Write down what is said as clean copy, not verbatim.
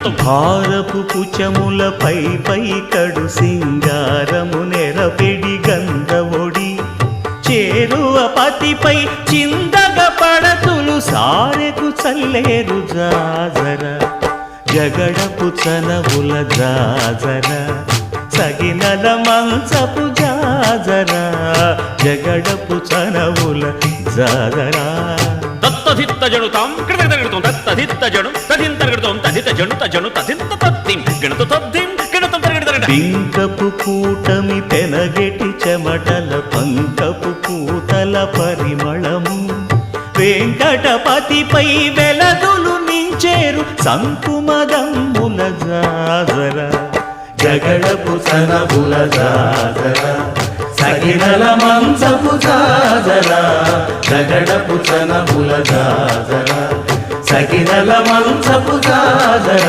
భారపు పుచములపై పై కడు సింగారము నెరపెడి గంధవొడి చేరువ పతిపై చిందగ పడతులు సారెకు చల్లేరు జాజర జగడపు చనవుల జాజర సగినల మంచపు జాజర జగడపు చనవుల జాజరా తత్తధిత్త జనుతాం కృతగడగడతాం తత్తధిత్త జను తదింతరగడతాం తదిత జను తజను తదింత తద్దిం గణత తద్దిం గణతం తరగడతరగడ పింకపు కూటమి పెనగెటి చెమటల పంకపు పూతల పరిమళము వెంకటపతిపై వెలదులు నించేరు సంకుమదమ్ముల జాజర జగడపు సనబుల జాజర సగినల మంచపు జాజర జగడపు చనబుల జాజర సగినల మంచపు జాజర